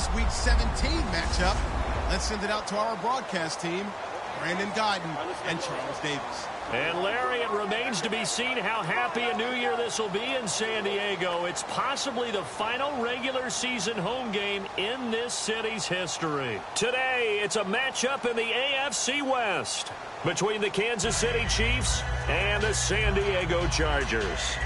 this Week 17 matchup. Let's send it out to our broadcast team, Brandon Guyton and Charles Davis. And Larry, it remains to be seen how happy a new year this will be in San Diego. It's possibly the final regular season home game in this city's history. Today, it's a matchup in the AFC West between the Kansas City Chiefs and the San Diego Chargers.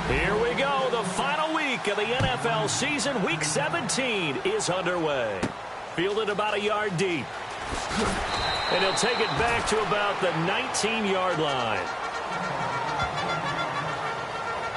Here we go. The final week of the NFL season. Week 17 is underway. Fielded about a yard deep. And he'll take it back to about the 19-yard line.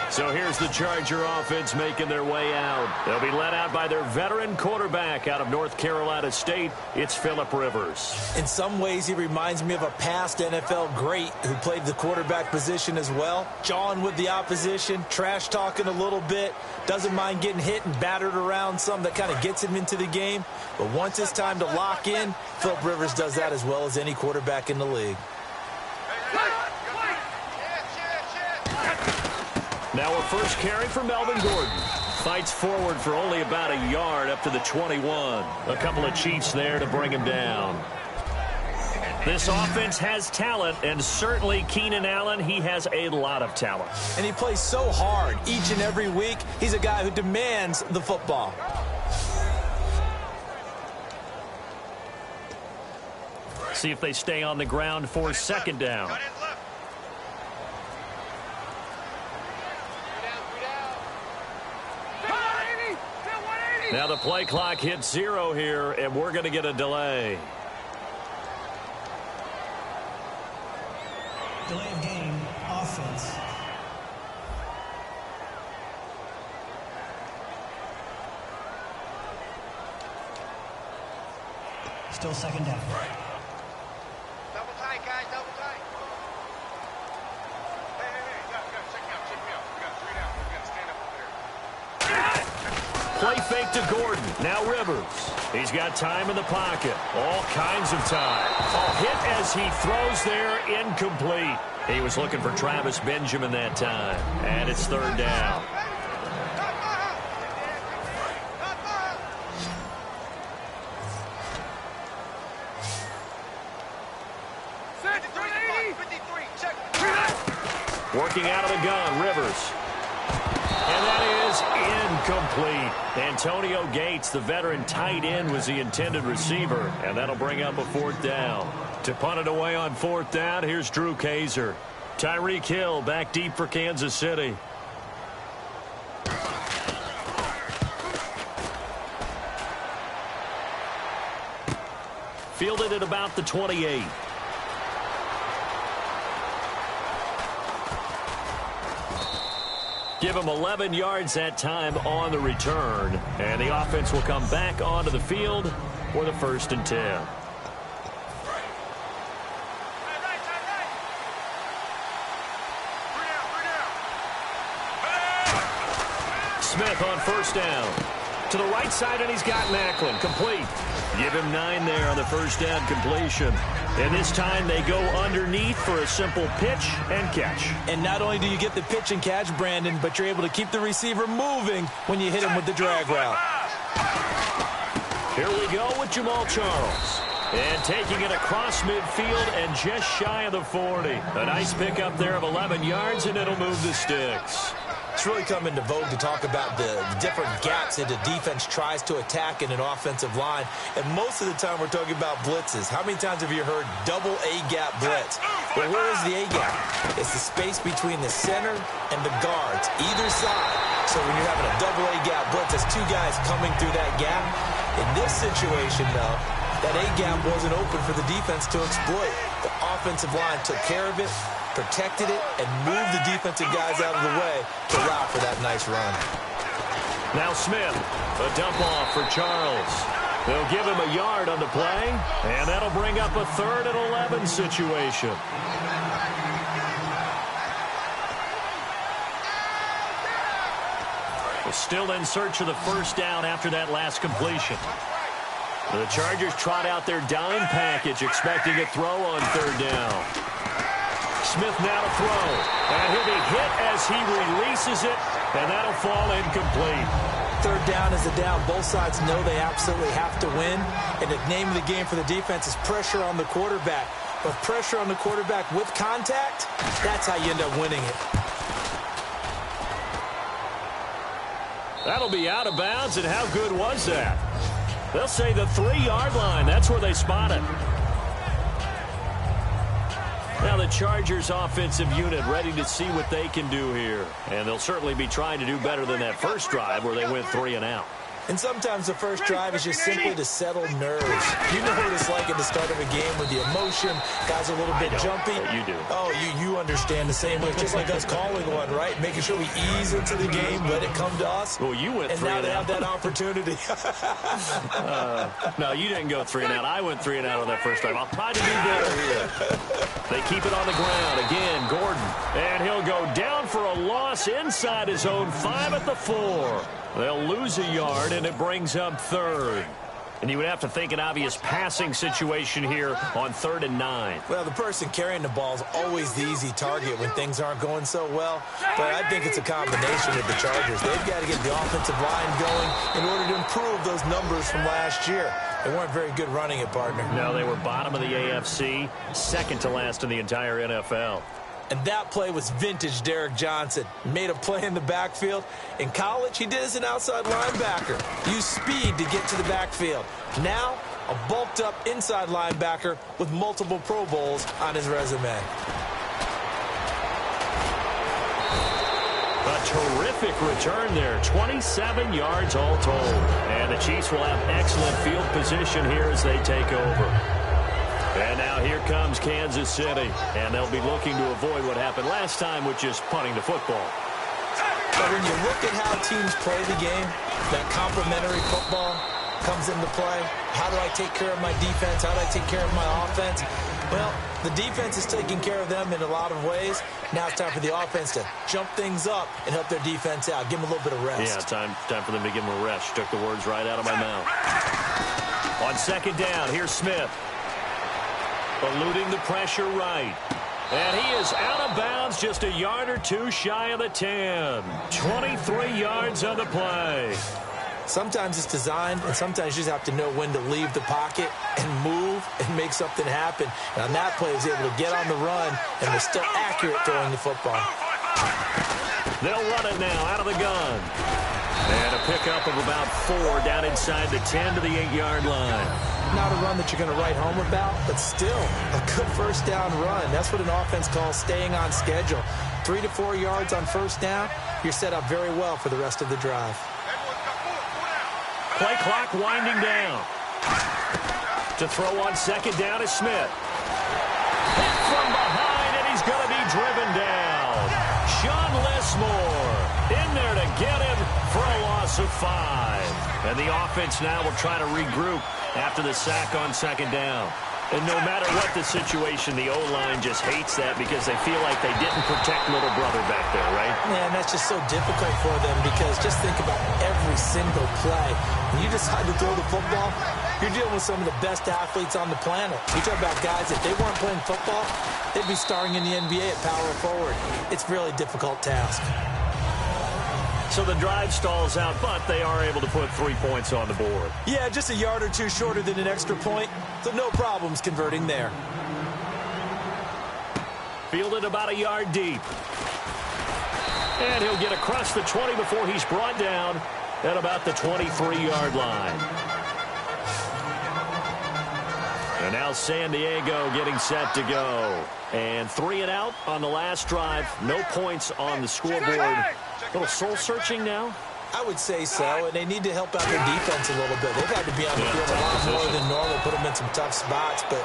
So here's the Charger offense making their way out. They'll be led out by their veteran quarterback out of North Carolina State. It's Phillip Rivers. In some ways, he reminds me of a past NFL great who played the quarterback position as well. Jawing with the opposition, trash talking a little bit, doesn't mind getting hit and battered around some. That kind of gets him into the game. But once it's time to lock in, Phillip Rivers does that as well as any quarterback in the league. Now a first carry for Melvin Gordon. Fights forward for only about a yard up to the 21. A couple of Chiefs there to bring him down. This offense has talent, and certainly Keenan Allen, he has a lot of talent. And he plays so hard each and every week. He's a guy who demands the football. See if they stay on the ground for second down. Now the play clock hits 0 here, and we're going to get a delay. Delay of game, offense. Still second down. Double tight, guys, double tight. Hey, you gotta check me out. We got 3 down. We gotta stand up over there. Play fake to Gordon. Now Rivers. He's got time in the pocket. All kinds of time. A hit as he throws there, incomplete. He was looking for Travis Benjamin that time. And it's third down. Working out of the gun, Rivers. And that is incomplete. Antonio Gates, the veteran tight end, was the intended receiver. And that'll bring up a 4th down. To punt it away on 4th down, here's Drew Kaiser. Tyreek Hill back deep for Kansas City. Fielded at about the 28. Give him 11 yards that time on the return. And the offense will come back onto the field for the 1st and 10. Smith on 1st down. To the right side, and he's got Macklin. Complete. Give him 9 there on the 1st down completion. And this time they go underneath for a simple pitch and catch. And not only do you get the pitch and catch, Brandon, but you're able to keep the receiver moving when you hit him with the drag route. Here we go with Jamal Charles. And taking it across midfield and just shy of the 40. A nice pickup there of 11 yards, and it'll move the sticks. It's really come into vogue to talk about the different gaps that the defense tries to attack in an offensive line. And most of the time we're talking about blitzes. How many times have you heard double A-gap blitz? Well, where is the A-gap? It's the space between the center and the guards, either side. So when you're having a double A-gap blitz, there's 2 guys coming through that gap. In this situation, though, that A-gap wasn't open for the defense to exploit. The offensive line took care of it, protected it, and moved the defensive guys out of the way to allow for that nice run. Now Smith, a dump off for Charles. They'll give him a yard on the play, and that'll bring up a 3rd and 11 situation. Well, still in search of the first down after that last completion. The Chargers trot out their dime package, expecting a throw on third down. Smith now to throw, and he'll be hit as he releases it, and that'll fall incomplete. Third down is a down. Both sides know they absolutely have to win, and the name of the game for the defense is pressure on the quarterback. But pressure on the quarterback with contact, that's how you end up winning it. That'll be out of bounds, and how good was that? They'll say the 3-yard line. That's where they spot it. Now the Chargers offensive unit ready to see what they can do here. And they'll certainly be trying to do better than that first drive where they went 3 and out. And sometimes the first drive is just simply to settle nerves. You know what it's like at the start of a game with the emotion. Guys are a little bit jumpy. You do. Oh, you understand the same way. Just like us calling one, right? Making sure we ease into the game, let it come to us. Well, you went 3 and out. And now they have that opportunity. No, you didn't go 3 and out. I went 3 and out on that first drive. I'll try to do better here. They keep it on the ground. Again, Gordon. And he'll go down for a loss inside his own 5 at the 4. They'll lose a yard, and it brings up third. And you would have to think an obvious passing situation here on 3rd and 9. Well, the person carrying the ball is always the easy target when things aren't going so well. But I think it's a combination of the Chargers. They've got to get the offensive line going in order to improve those numbers from last year. They weren't very good running it, partner. No, they were bottom of the AFC, second to last in the entire NFL. And that play was vintage Derek Johnson. Made a play in the backfield. In college, he did as an outside linebacker. Used speed to get to the backfield. Now, a bulked-up inside linebacker with multiple Pro Bowls on his resume. A terrific return there. 27 yards all told. And the Chiefs will have excellent field position here as they take over. And now here comes Kansas City. And they'll be looking to avoid what happened last time, which is punting the football. But when you look at how teams play the game, that complementary football comes into play. How do I take care of my defense? How do I take care of my offense? Well, the defense is taking care of them in a lot of ways. Now it's time for the offense to jump things up and help their defense out. Give them a little bit of rest. Yeah, time for them to give them a rest. Took the words right out of my mouth. On second down, here's Smith. Eluding the pressure right. And he is out of bounds just a yard or two shy of the 10. 23 yards on the play. Sometimes it's designed, and sometimes you just have to know when to leave the pocket and move and make something happen. And on that play, he was able to get on the run and was still accurate throwing the football. They'll run it now out of the gun. And a pickup of about 4 down inside the 10 to the 8-yard line. Not a run that you're going to write home about, but still a good first down run. That's what an offense calls staying on schedule. 3 to 4 yards on first down, you're set up very well for the rest of the drive. Play clock winding down. To throw on second down is Smith. Hit from behind, and he's going to be driven down. Sean Lismore in there to get him for a loss of 5. And the offense now will try to regroup after the sack on second down. And no matter what the situation, the O-line just hates that because they feel like they didn't protect little brother back there, right? Man, that's just so difficult for them because just think about every single play. When you decide to throw the football, you're dealing with some of the best athletes on the planet. You talk about guys, if they weren't playing football, they'd be starring in the NBA at power forward. It's a really difficult task. So the drive stalls out, but they are able to put 3 points on the board. Yeah, just a yard or two shorter than an extra point, so no problems converting there. Fielded about a yard deep. And he'll get across the 20 before he's brought down at about the 23-yard line. And now San Diego getting set to go. And 3 and out on the last drive. No points on the scoreboard. A little soul-searching now? I would say so, and they need to help out their defense a little bit. They've had to be on the field a lot more than normal, put them in some tough spots. But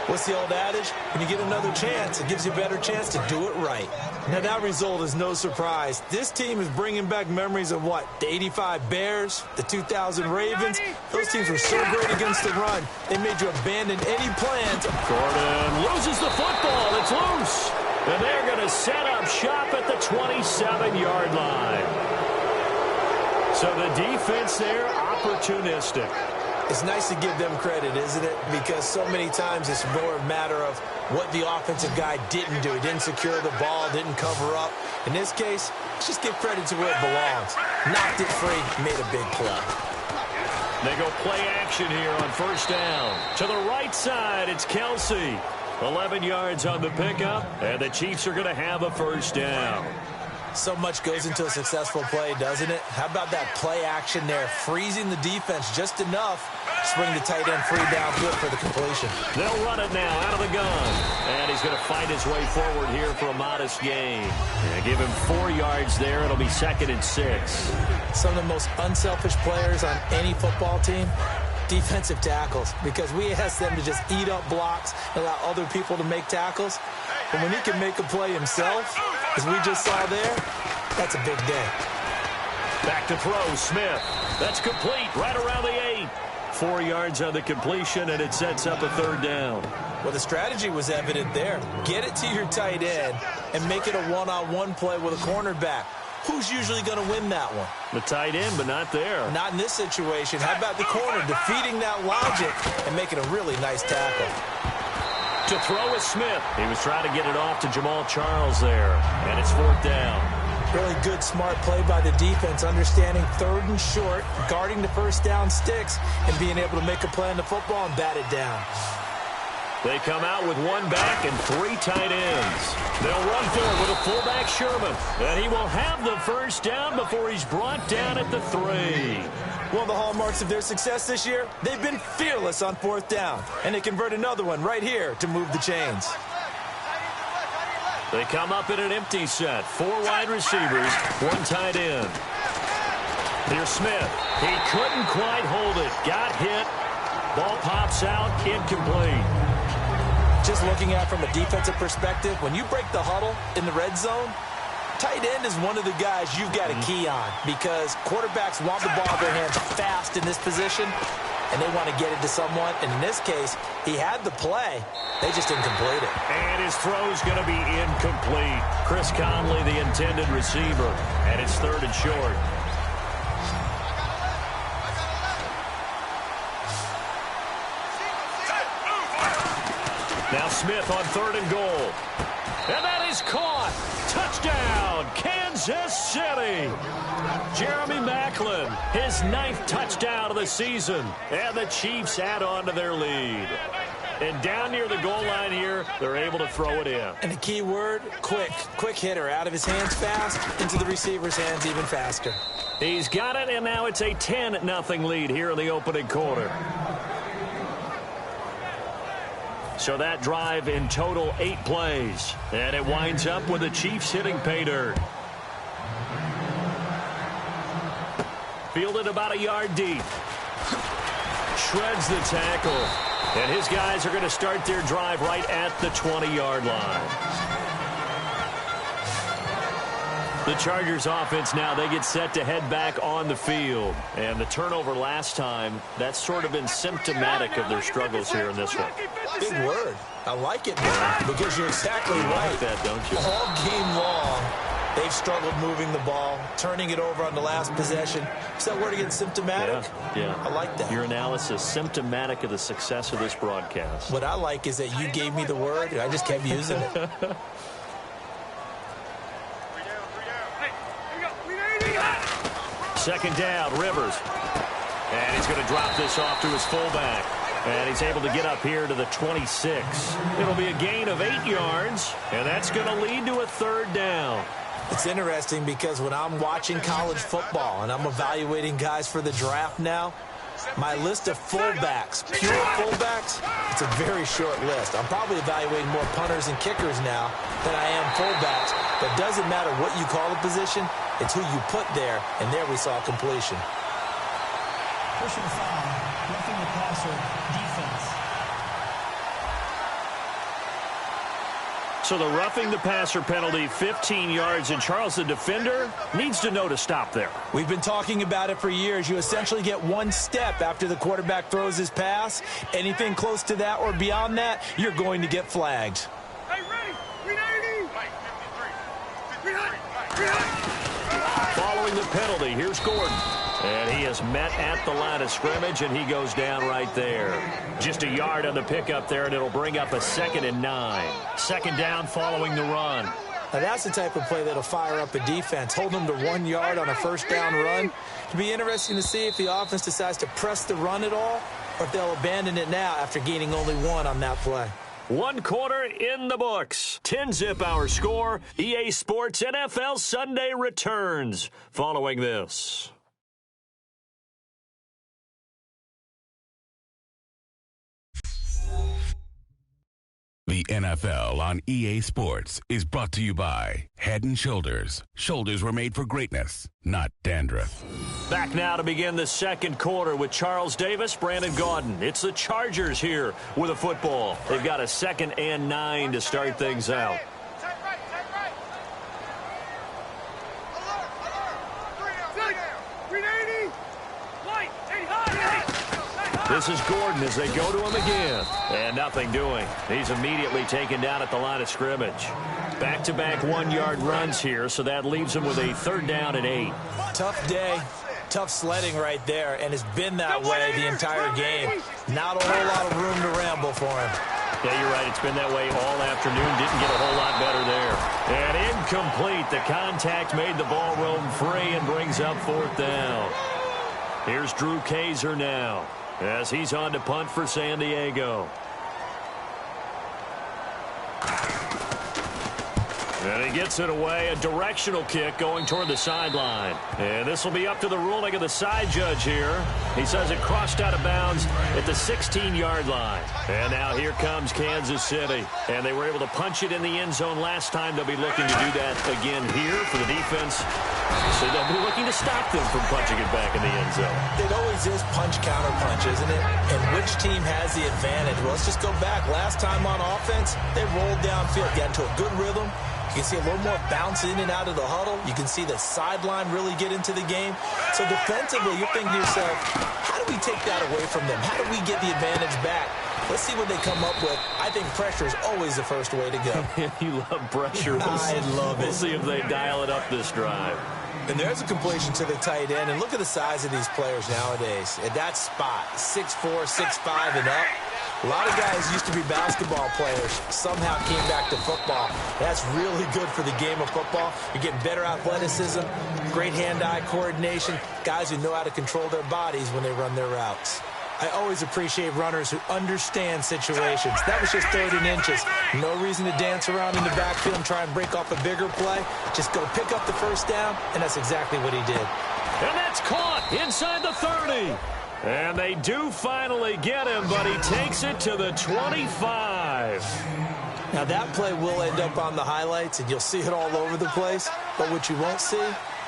what's the old adage? When you get another chance, it gives you a better chance to do it right. Now, that result is no surprise. This team is bringing back memories of what? The 85 Bears, the 2000 Ravens. Those teams were so great against the run. They made you abandon any plans. Gordon loses the football. It's loose. And they're going to set up shop at the 27-yard line. So the defense there, opportunistic. It's nice to give them credit, isn't it? Because so many times it's more a matter of what the offensive guy didn't do. He didn't secure the ball, didn't cover up. In this case, let's just give credit to where it belongs. Knocked it free, made a big play. They go play action here on first down. To the right side, it's Kelsey. 11 yards on the pickup, and the Chiefs are going to have a first down. So much goes into a successful play, doesn't it? How about that play action there, freezing the defense just enough to bring the tight end free downfield for the completion. They'll run it now out of the gun. And he's going to find his way forward here for a modest gain. And give him 4 yards there. It'll be 2nd and 6. Some of the most unselfish players on any football team, defensive tackles, because we ask them to just eat up blocks and allow other people to make tackles. But when he can make a play himself, as we just saw there, that's a big day. Back to throw, Smith. That's complete right around the 8. 4 yards on the completion, and it sets up a 3rd down. Well, the strategy was evident there. Get it to your tight end and make it a one-on-one play with a cornerback. Who's usually going to win that one? The tight end, but not there. Not in this situation. How about the corner defeating that logic and making a really nice tackle? To throw is Smith. He was trying to get it off to Jamal Charles there, and it's 4th down. Really good, smart play by the defense, understanding 3rd and short, guarding the first down sticks, and being able to make a play on the football and bat it down. They come out with 1 back and 3 tight ends. They'll run for it with a fullback, Sherman. And he will have the first down before he's brought down at the 3. One of the hallmarks of their success this year, they've been fearless on 4th down. And they convert another one right here to move the chains. They come up in an empty set. 4 wide receivers, 1 tight end. Here's Smith. He couldn't quite hold it. Got hit. Ball pops out, incomplete. Just looking at it from a defensive perspective, when you break the huddle in the red zone, tight end is one of the guys you've got to key on because quarterbacks want the ball in their hands fast in this position, and they want to get it to someone. And in this case, he had the play. They just didn't complete it. And his throw's going to be incomplete. Chris Conley, the intended receiver, and it's 3rd and short. Now Smith on 3rd and goal. And that is caught. Touchdown, Kansas City. Jeremy Maclin, his 9th touchdown of the season. And the Chiefs add on to their lead. And down near the goal line here, they're able to throw it in. And the key word, quick. Quick hitter. Out of his hands fast, into the receiver's hands even faster. He's got it, and now it's a 10-0 lead here in the opening quarter. So that drive in total 8 plays. And it winds up with the Chiefs hitting pay dirt. Fielded about a yard deep. Shreds the tackle. And his guys are going to start their drive right at the 20-yard line. The Chargers offense now, they get set to head back on the field. And the turnover last time, that's sort of been symptomatic of their struggles here in this one. Big word. I like it, man, because you're exactly right. You like that, don't you? All game long, they've struggled moving the ball, turning it over on the last possession. Is that word again, symptomatic? Yeah. I like that. Your analysis, symptomatic of the success of this broadcast. What I like is that you gave me the word, and I just kept using it. Second down, Rivers. And he's going to drop this off to his fullback. And he's able to get up here to the 26. It'll be a gain of 8 yards, and that's going to lead to a 3rd down. It's interesting because when I'm watching college football and I'm evaluating guys for the draft now, my list of fullbacks, pure fullbacks, it's a very short list. I'm probably evaluating more punters and kickers now than I am fullbacks. But it doesn't matter what you call the position, it's who you put there, and there we saw completion. Personal foul, roughing the passer, defense. So the roughing the passer penalty, 15 yards, and Charles, the defender, needs to know to stop there. We've been talking about it for years. You essentially get 1 step after the quarterback throws his pass. Anything close to that or beyond that, you're going to get flagged. Hey, ready? 390. Following the penalty. Here's Gordon. And he is met at the line of scrimmage, and he goes down right there. Just a yard on the pickup there, and it'll bring up a 2nd and 9. Second down following the run. Now that's the type of play that'll fire up a defense. Hold them to 1 yard on a first down run. It'll be interesting to see if the offense decides to press the run at all, or if they'll abandon it now after gaining only 1 on that play. 1 quarter in the books. 10-zip our score. EA Sports NFL Sunday returns following this. The NFL on EA Sports is brought to you by Head & Shoulders. Shoulders were made for greatness, not dandruff. Back now to begin the second quarter with Charles Davis, Brandon Gaudin. It's the Chargers here with a football. They've got a 2nd and 9 to start things out. Check right. Alert. 380. Light. 80 high. This is Gordon as they go to him again. And nothing doing. He's immediately taken down at the line of scrimmage. Back-to-back 1-yard runs here, so that leaves him with a 3rd down and 8. Tough day, tough sledding right there, and it's been that way the entire game. Not a whole lot of room to ramble for him. Yeah, you're right. It's been that way all afternoon. Didn't get a whole lot better there. And incomplete. The contact made the ball roam free and brings up 4th down. Here's Drew Kaiser now, as he's on to punt for San Diego. And he gets it away, a directional kick going toward the sideline. And this will be up to the ruling of the side judge here. He says it crossed out of bounds at the 16-yard line. And now here comes Kansas City. And they were able to punch it in the end zone last time. They'll be looking to do that again here for the defense. So they'll be looking to stop them from punching it back in the end zone. It always is punch-counter-punch, isn't it? And which team has the advantage? Well, let's just go back. Last time on offense, they rolled downfield, got into a good rhythm. You can see a little more bounce in and out of the huddle. You can see the sideline really get into the game. So defensively, you're thinking to yourself, how do we take that away from them? How do we get the advantage back? Let's see what they come up with. I think pressure is always the first way to go. You love pressure. I love it. We'll see if they dial it up this drive. And there's a completion to the tight end. And look at the size of these players nowadays. At that spot, 6'4", 6'5", and up. A lot of guys used to be basketball players, somehow came back to football. That's really good for the game of football. You're getting better athleticism, great hand-eye coordination, guys who know how to control their bodies when they run their routes. I always appreciate runners who understand situations. That was just 3rd and inches. No reason to dance around in the backfield and try and break off a bigger play. Just go pick up the first down, and that's exactly what he did. And that's caught inside the 30. And they do finally get him, but he takes it to the 25. Now that play will end up on the highlights, and you'll see it all over the place. But what you won't see,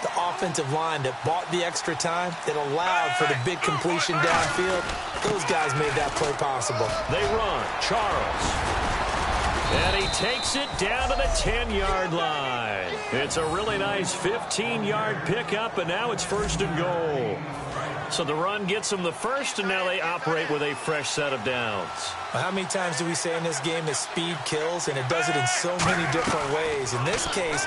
the offensive line that bought the extra time, that allowed for the big completion downfield. Those guys made that play possible. They run. Charles. And he takes it down to the 10-yard line. It's a really nice 15-yard pickup, and now it's 1st and goal. So the run gets them the first, and now they operate with a fresh set of downs. Well, how many times do we say in this game that speed kills, and it does it in so many different ways? In this case,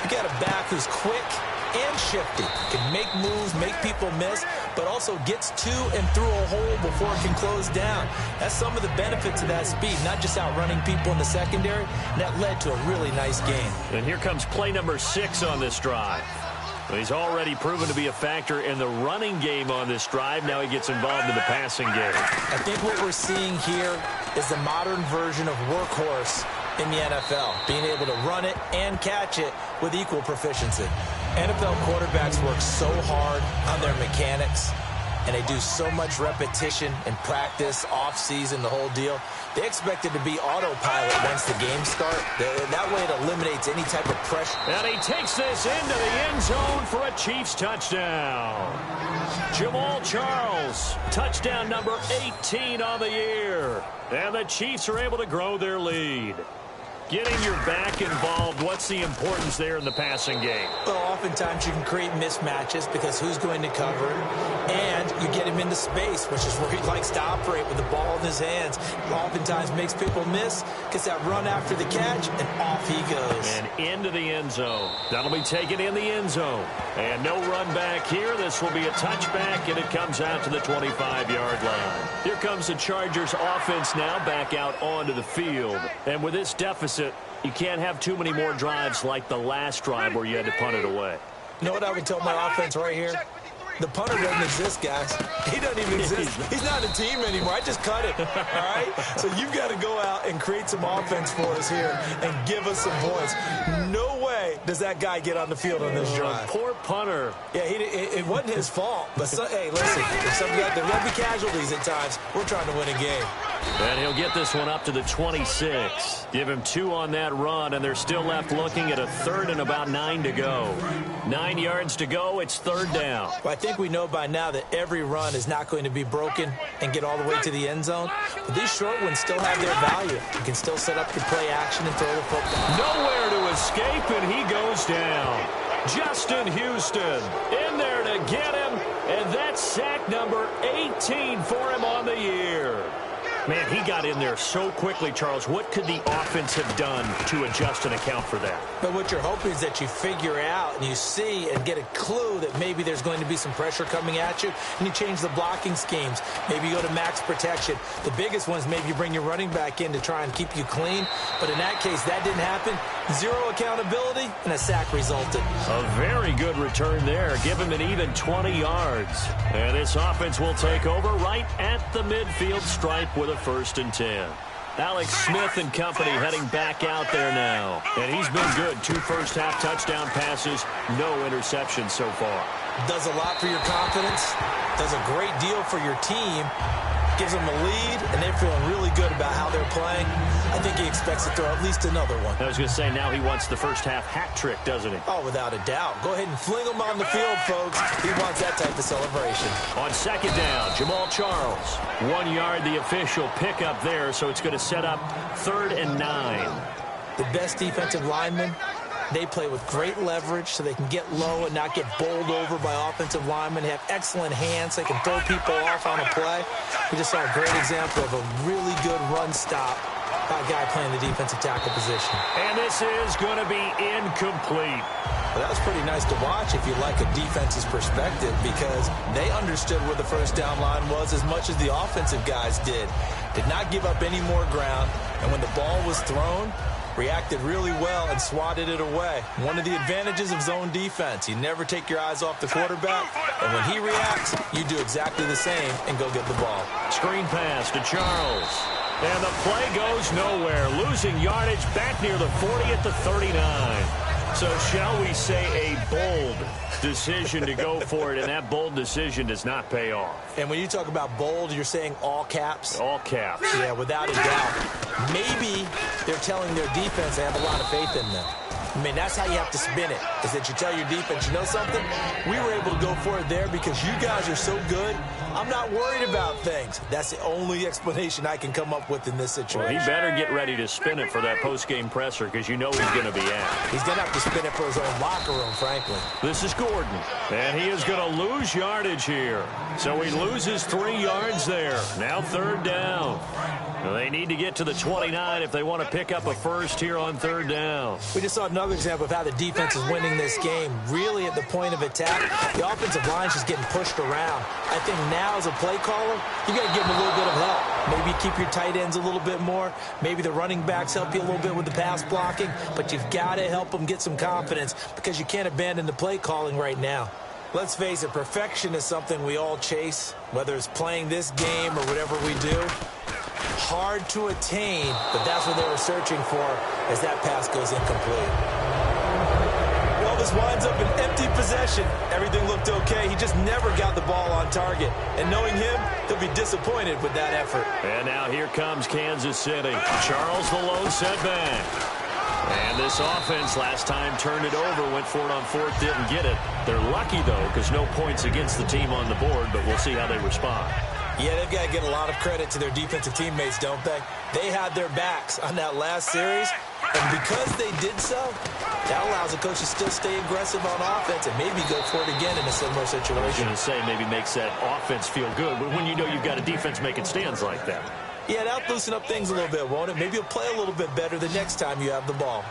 you got a back who's quick and shifty, can make moves, make people miss, but also gets to and through a hole before it can close down. That's some of the benefits of that speed, not just outrunning people in the secondary, and that led to a really nice game. And here comes play number 6 on this drive. He's already proven to be a factor in the running game on this drive. Now he gets involved in the passing game. I think what we're seeing here is the modern version of workhorse in the NFL, being able to run it and catch it with equal proficiency. NFL quarterbacks work so hard on their mechanics, and they do so much repetition and practice, off-season, the whole deal. They expect it to be autopilot once the game starts. That way it eliminates any type of pressure. And he takes this into the end zone for a Chiefs touchdown. Jamal Charles, touchdown number 18 on the year. And the Chiefs are able to grow their lead. Getting your back involved, what's the importance there in the passing game? Well, oftentimes you can create mismatches because who's going to cover, and you get him into space, which is where he likes to operate with the ball in his hands. Oftentimes makes people miss, gets that run after the catch, and off he goes. And into the end zone. That'll be taken in the end zone. And no run back here. This will be a touchback, and it comes out to the 25-yard line. Here comes the Chargers offense now back out onto the field. And with this deficit, you can't have too many more drives like the last drive where you had to punt it away. You know what I would tell my offense right here? The punter doesn't exist, guys. He doesn't even exist. He's not a team anymore. I just cut it, all right? So you've got to go out and create some offense for us here and give us some points. No way does that guy get on the field on this drive. Poor punter. Yeah, it wasn't his fault. But, hey, listen, there will be casualties at times. We're trying to win a game. And he'll get this one up to the 26. Give him 2 on that run, and they're still left looking at a third and about 9 to go. 9 yards to go. It's third down. Well, I think we know by now that every run is not going to be broken and get all the way to the end zone. But these short ones still have their value. You can still set up your play action and throw the football. Nowhere to escape, and he goes down. Justin Houston in there to get him, and that's sack number 18 for him on the year. Man, he got in there so quickly, Charles. What could the offense have done to adjust and account for that? But what you're hoping is that you figure out and you see and get a clue that maybe there's going to be some pressure coming at you, and you change the blocking schemes. Maybe you go to max protection. The biggest one is maybe you bring your running back in to try and keep you clean. But in that case, that didn't happen. 0 accountability, and a sack resulted. A very good return there. Give him an even 20 yards. And this offense will take over right at the midfield stripe with a 1st and 10. Alex Smith and company heading back out there now. And he's been good. 2 first-half touchdown passes, no interceptions so far. Does a lot for your confidence. Does a great deal for your team. Gives them a lead, and they're feeling really good about how they're playing. I think he expects to throw at least another one. I was going to say, now he wants the first-half hat trick, doesn't he? Oh, without a doubt. Go ahead and fling him on the field, folks. He wants that type of celebration. On 2nd down, Jamal Charles. 1 yard, the official pickup there, so it's going to set up 3rd and 9. The best defensive linemen, they play with great leverage so they can get low and not get bowled over by offensive linemen. They have excellent hands. They can throw people off on a play. We just saw a great example of a really good run stop by a guy playing the defensive tackle position. And this is going to be incomplete. Well, that was pretty nice to watch if you like a defense's perspective, because they understood where the first down line was as much as the offensive guys did. Did not give up any more ground, and when the ball was thrown, reacted really well and swatted it away. One of the advantages of zone defense, you never take your eyes off the quarterback, and when he reacts, you do exactly the same and go get the ball. Screen pass to Charles. And the play goes nowhere. Losing yardage back near the 40 at the 39. So shall we say a bold decision to go for it, and that bold decision does not pay off. And when you talk about bold, you're saying all caps? All caps. Yeah, without a doubt. Maybe they're telling their defense they have a lot of faith in them. I mean, that's how you have to spin it, is that you tell your defense, you know something? We were able to go for it there because you guys are so good. I'm not worried about things. That's the only explanation I can come up with in this situation. Well, he better get ready to spin it for that post-game presser, because you know he's going to be at. He's going to have to spin it for his own locker room, frankly. This is Gordon, and he is going to lose yardage here. So he loses 3 yards there. Now 3rd down. Well, they need to get to the 29 if they want to pick up a first here on 3rd down. We just saw another example of how the defense is winning this game. Really at the point of attack, the offensive line's just getting pushed around. I think now as a play caller, you got to give them a little bit of help. Maybe keep your tight ends a little bit more. Maybe the running backs help you a little bit with the pass blocking. But you've got to help them get some confidence, because you can't abandon the play calling right now. Let's face it, perfection is something we all chase, whether it's playing this game or whatever we do. Hard to attain, but that's what they were searching for as that pass goes incomplete. Well, this winds up an empty possession. Everything looked okay. He just never got the ball on target. And knowing him, he'll be disappointed with that effort. And now here comes Kansas City. Charles the lone setback. And this offense last time turned it over, went for it on 4th, didn't get it. They're lucky, though, because no points against the team on the board, but we'll see how they respond. Yeah, they've got to give a lot of credit to their defensive teammates, don't they? They had their backs on that last series, And because they did so, that allows the coach to still stay aggressive on offense and maybe go for it again in a similar situation. I was going to say maybe makes that offense feel good, but when you know you've got a defense making stands like that. Yeah, that'll loosen up things a little bit, won't it? Maybe you'll play a little bit better the next time you have the ball.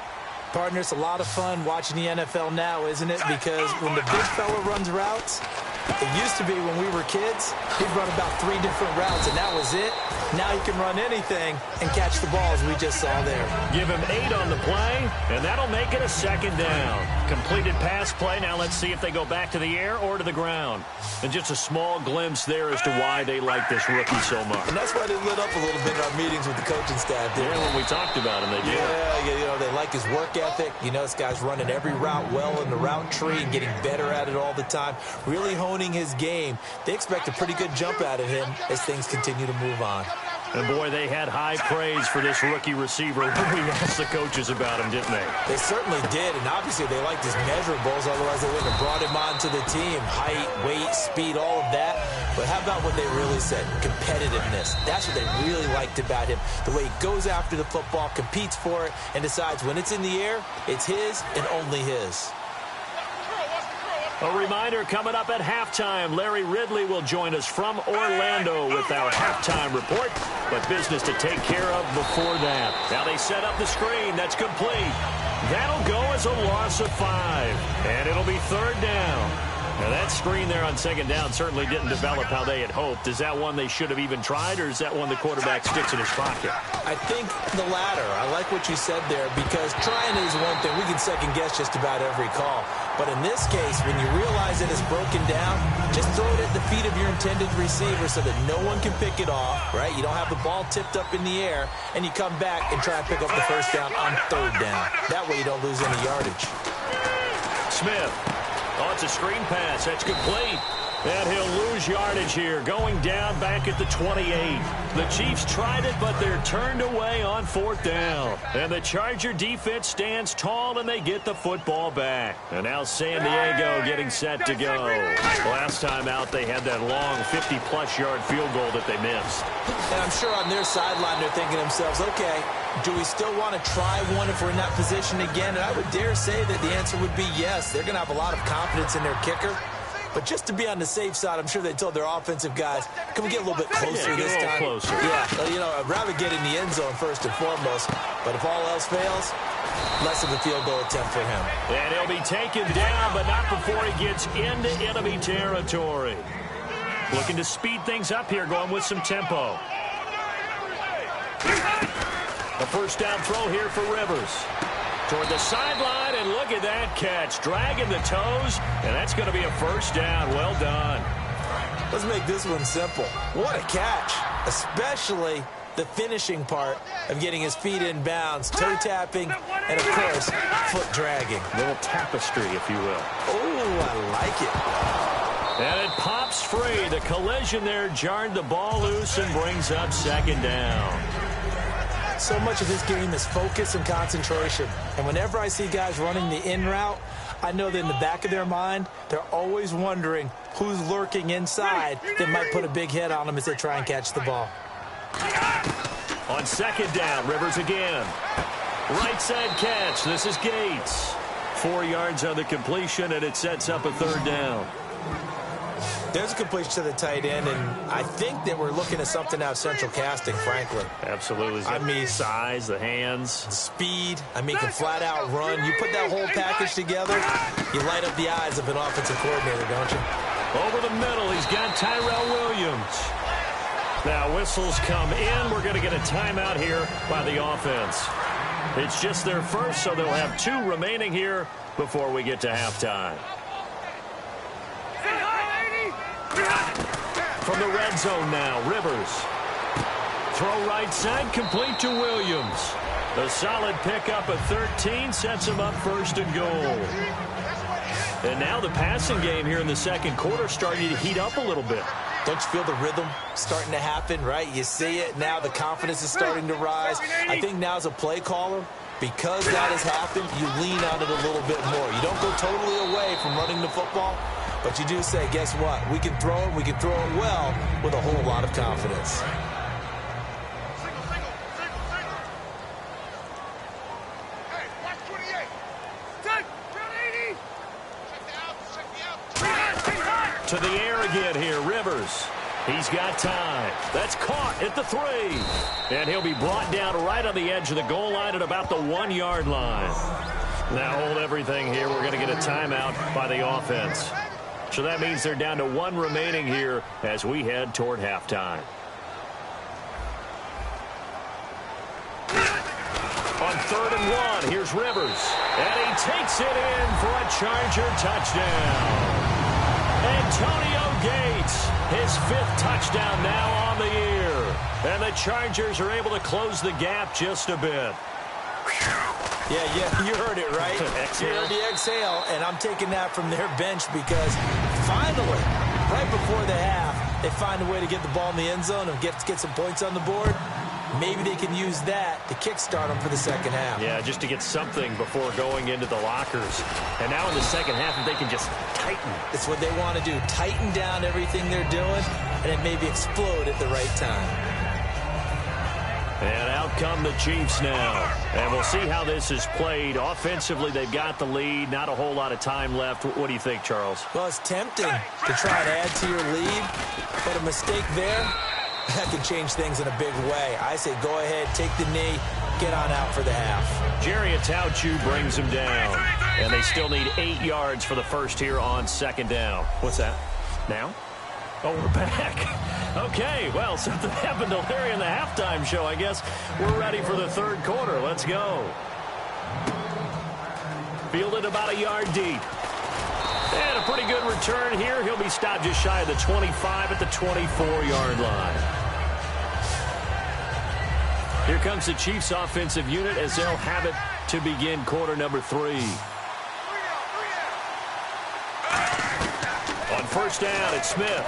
Partner, it's a lot of fun watching the NFL now, isn't it? Because when the big fella runs routes, it used to be when we were kids, he'd run about 3 different routes, and that was it. Now he can run anything and catch the ball, as we just saw there. Give him 8 on the play, and that'll make it a 2nd down. Completed pass play. Now let's see if they go back to the air or to the ground. And just a small glimpse there as to why they like this rookie so much. And that's why they lit up a little bit in our meetings with the coaching staff there. Yeah, when we talked about him, they did. Yeah, you know, they like his work ethic. You know, this guy's running every route well in the route tree and getting better at it all the time. Really honing his game. They expect a pretty good jump out of him as things continue to move on. And, boy, they had high praise for this rookie receiver when we asked the coaches about him, didn't they? They certainly did, and obviously they liked his measurables, otherwise they wouldn't have brought him onto the team. Height, weight, speed, all of that. But how about what they really said? Competitiveness. That's what they really liked about him. The way he goes after the football, competes for it, and decides when it's in the air, it's his and only his. A reminder coming up at halftime. Larry Ridley will join us from Orlando with our halftime report. But business to take care of before that. Now they set up the screen. That's complete. That'll go as a loss of 5. And it'll be 3rd down. Now that screen there on 2nd down certainly didn't develop how they had hoped. Is that one they should have even tried, or is that one the quarterback sticks in his pocket? I think the latter. I like what you said there, because trying is one thing. We can second guess just about every call. But in this case, when you realize that it's broken down, just throw it at the feet of your intended receiver so that no one can pick it off, right? You don't have the ball tipped up in the air, and you come back and try and pick up the 1st down on 3rd down. That way you don't lose any yardage. Smith. Oh, it's a screen pass. That's complete. And he'll lose yardage here, going down back at the 28. The Chiefs tried it, but they're turned away on 4th down. And the Charger defense stands tall, and they get the football back. And now San Diego getting set to go. Last time out, they had that long 50-plus yard field goal that they missed. And I'm sure on their sideline, they're thinking to themselves, okay, do we still want to try one if we're in that position again? And I would dare say that the answer would be yes. They're going to have a lot of confidence in their kicker. But just to be on the safe side, I'm sure they told their offensive guys, can we get a little bit closer this time? Closer. Yeah, you know, I'd rather get in the end zone first and foremost. But if all else fails, less of a field goal attempt for him. And he'll be taken down, but not before he gets into enemy territory. Looking to speed things up here, going with some tempo. A 1st down throw here for Rivers. Toward the sideline, and look at that catch. Dragging the toes, and that's going to be a 1st down. Well done. Let's make this one simple. What a catch, especially the finishing part of getting his feet in bounds, toe tapping, and, of course, foot dragging. Little tapestry, if you will. Oh, I like it. And it pops free. The collision there jarred the ball loose and brings up 2nd down. So much of this game is focus and concentration. And whenever I see guys running the in route, I know that in the back of their mind, they're always wondering who's lurking inside that might put a big hit on them as they try and catch the ball. On 2nd down, Rivers again. Right side catch. This is Gates. 4 yards on the completion, and it sets up a 3rd down. There's a completion to the tight end, and I think that we're looking at something out of central casting, frankly. Absolutely. I mean, size, the hands. Speed. I mean, can flat out run. You put that whole package together, you light up the eyes of an offensive coordinator, don't you? Over the middle, he's got Tyrell Williams. Now whistles come in. We're going to get a timeout here by the offense. It's just their first, so they'll have 2 remaining here before we get to halftime. From the red zone now, Rivers. Throw right side, complete to Williams. A solid pickup of 13 sets him up 1st and goal. And now the passing game here in the 2nd quarter starting to heat up a little bit. Don't you feel the rhythm starting to happen, right? You see it now, the confidence is starting to rise. I think now as a play caller, because that has happened, you lean on it a little bit more. You don't go totally away from running the football, but you do say, guess what? We can throw it well with a whole lot of confidence. To the air again here, Rivers. He's got time. That's caught at the 3. And he'll be brought down right on the edge of the goal line at about the 1-yard line. Now hold everything here. We're going to get a timeout by the offense. So that means they're down to 1 remaining here as we head toward halftime. On 3rd and 1, here's Rivers. And he takes it in for a Charger touchdown. Antonio Gates, his 5th touchdown now on the year. And the Chargers are able to close the gap just a bit. Yeah, you heard it, right? You heard the exhale, and I'm taking that from their bench because finally, right before the half, they find a way to get the ball in the end zone and get some points on the board. Maybe they can use that to kickstart them for the second half. Yeah, just to get something before going into the lockers. And now in the second half, if they can just tighten. It's what they want to do. Tighten down everything they're doing, and then maybe explode at the right time. And out come the Chiefs now. And we'll see how this is played. Offensively, they've got the lead. Not a whole lot of time left. What do you think, Charles? Well, it's tempting to try and add to your lead, but a mistake there, that can change things in a big way. I say go ahead, take the knee, get on out for the half. Jerry Atauchu brings him down. And they still need 8 yards for the first here on 2nd down. What's that? Now? Oh, we're back. Okay, well, something happened to Larry in the halftime show. I guess we're ready for the 3rd quarter. Let's go. Fielded about a yard deep. And a pretty good return here. He'll be stopped just shy of the 25 at the 24-yard line. Here comes the Chiefs offensive unit as they'll have it to begin quarter number 3. On 1st down, it's Smith.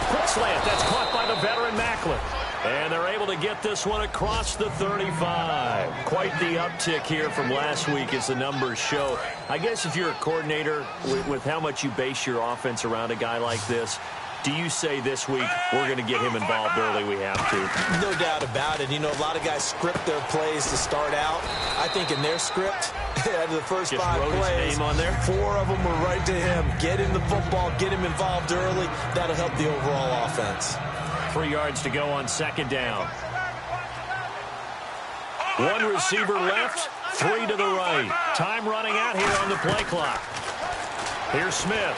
Quick slant. That's caught by the veteran Macklin. And they're able to get this one across the 35. Quite the uptick here from last week as the numbers show. I guess if you're a coordinator with how much you base your offense around a guy like this, do you say this week we're going to get him involved early? We have to. No doubt about it. You know, a lot of guys script their plays to start out. I think in their script, out of the first just 5 wrote plays, his name on there. 4 of them were right to him. Get him the football, get him involved early. That'll help the overall offense. 3 yards to go on 2nd down. 1 receiver left, 3 to the right. Time running out here on the play clock. Here's Smith.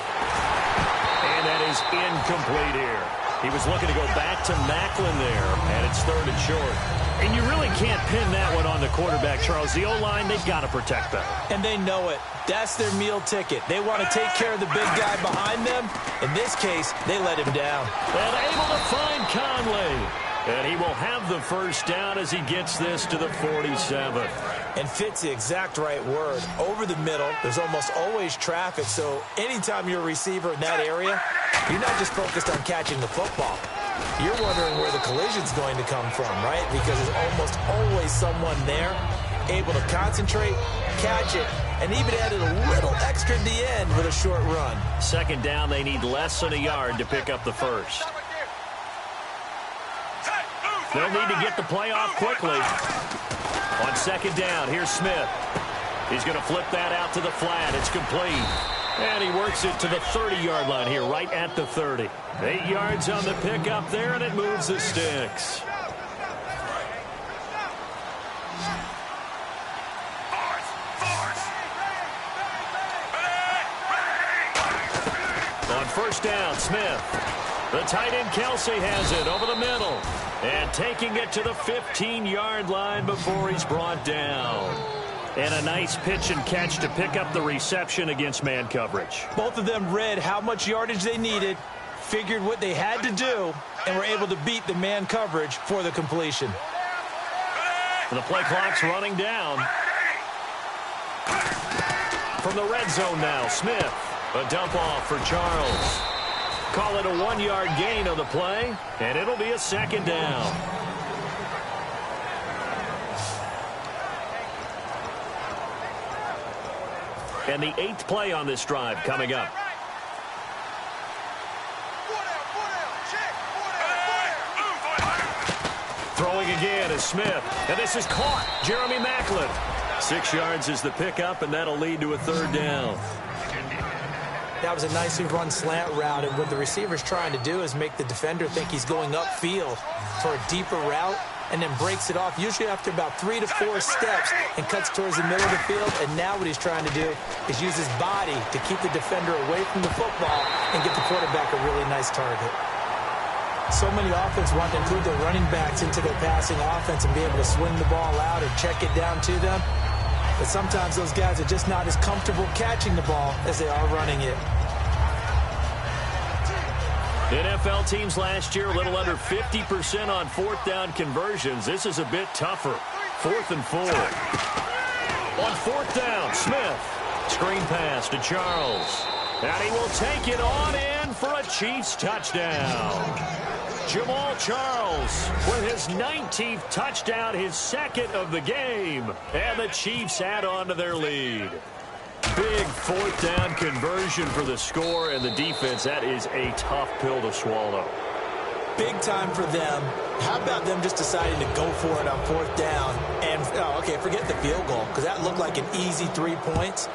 And that is incomplete here. He was looking to go back to Macklin there, and it's 3rd and short. And you really can't pin that one on the quarterback, Charles. The O-line, they've got to protect better. And they know it. That's their meal ticket. They want to take care of the big guy behind them. In this case, they let him down. And able to find Conley. And he will have the 1st down as he gets this to the 47. And fits the exact right word. Over the middle, there's almost always traffic, so anytime you're a receiver in that area, you're not just focused on catching the football. You're wondering where the collision's going to come from, right? Because there's almost always someone there able to concentrate, catch it, and even added a little extra at the end with a short run. 2nd down, they need less than a yard to pick up the 1st. They'll need to get the play off quickly. On 2nd down, here's Smith. He's going to flip that out to the flat. It's complete. And he works it to the 30-yard line here, right at the 30. 8 yards on the pickup there, and it moves the sticks. On 1st down, Smith. The tight end Kelsey has it over the middle. And taking it to the 15-yard line before he's brought down. And a nice pitch and catch to pick up the reception against man coverage. Both of them read how much yardage they needed, figured what they had to do, and were able to beat the man coverage for the completion. And the play clock's running down. From the red zone now, Smith. A dump off for Charles. Call it a 1-yard gain on the play, and it'll be a 2nd down. And the 8th play on this drive coming up. Throwing again is Smith, and this is caught. Jeremy Macklin. 6 yards is the pickup, and that'll lead to a 3rd down. That was a nicely run slant route, and what the receiver's trying to do is make the defender think he's going upfield for a deeper route, and then breaks it off, usually after about 3 to 4 steps, and cuts towards the middle of the field. And now what he's trying to do is use his body to keep the defender away from the football and get the quarterback a really nice target. So many offenses want to include their running backs into their passing offense and be able to swing the ball out or check it down to them. But sometimes those guys are just not as comfortable catching the ball as they are running it. NFL teams last year a little under 50% on fourth down conversions. This is a bit tougher. 4th and 4. On fourth down, Smith. Screen pass to Charles. And he will take it on in for a Chiefs touchdown. Jamal Charles with his 19th touchdown, his 2nd of the game. And the Chiefs add on to their lead. Big 4th down conversion for the score, and the defense, that is a tough pill to swallow. Big time for them. How about them just deciding to go for it on 4th down? And, forget the field goal, because that looked like an easy 3 points.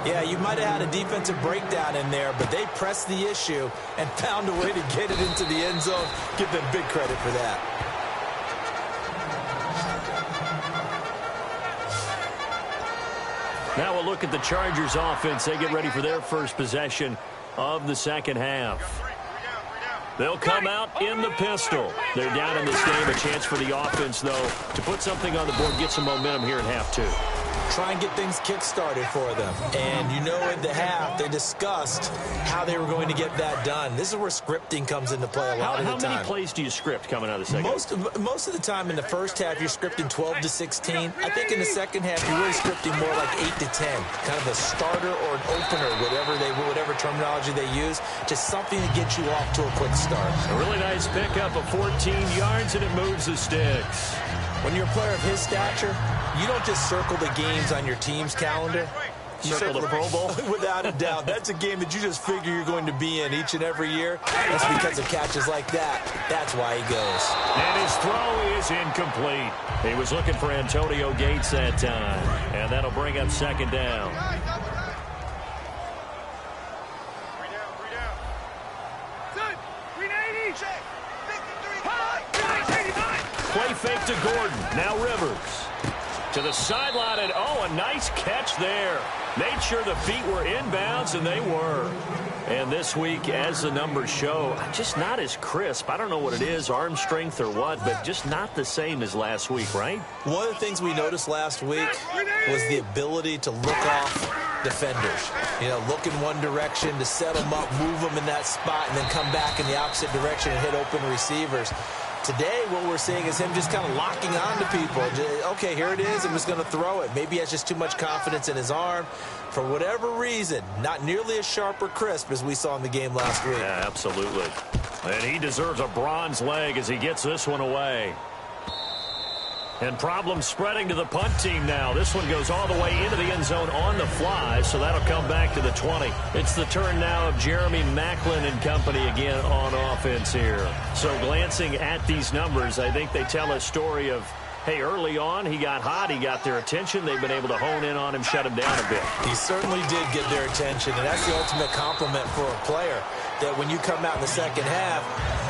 Yeah, you might have had a defensive breakdown in there, but they pressed the issue and found a way to get it into the end zone. Give them big credit for that. Now we'll look at the Chargers offense. They get ready for their first possession of the second half. They'll come out in the pistol. They're down in this game. A chance for the offense, though, to put something on the board, get some momentum here in half 2. Try and get things kick-started for them. And you know at the half, they discussed how they were going to get that done. This is where scripting comes into play a lot of the time. How many plays do you script coming out of the second half? Most of the time in the first half, you're scripting 12 to 16. I think in the second half, you're really scripting more like 8 to 10. Kind of a starter or an opener, whatever terminology they use. Just something to get you off to a quick start. A really nice pickup of 14 yards, and it moves the sticks. When you're a player of his stature, you don't just circle the games on your team's calendar. You circle the Pro Bowl? Without a doubt. That's a game that you just figure you're going to be in each and every year. That's because of catches like that. That's why he goes. And his throw is incomplete. He was looking for Antonio Gates that time. And that'll bring up second down. Play fake to Gordon. Now Rivers. To the sideline, and a nice catch there. Made sure the feet were inbounds, and they were. And this week, as the numbers show, just not as crisp. I don't know what it is, arm strength or what, but just not the same as last week, right? One of the things we noticed last week was the ability to look off defenders. Look in one direction to set them up, move them in that spot, and then come back in the opposite direction and hit open receivers. Today, what we're seeing is him just kind of locking on to people. Okay, here it is. I'm just going to throw it. Maybe he has just too much confidence in his arm. For whatever reason, not nearly as sharp or crisp as we saw in the game last week. Yeah, absolutely. And he deserves a bronze leg as he gets this one away. And problems spreading to the punt team now. This one goes all the way into the end zone on the fly, so that'll come back to the 20. It's the turn now of Jeremy Maclin and company again on offense here. So glancing at these numbers, I think they tell a story of, hey, early on, he got hot, he got their attention. They've been able to hone in on him, shut him down a bit. He certainly did get their attention, and that's the ultimate compliment for a player, that when you come out in the second half,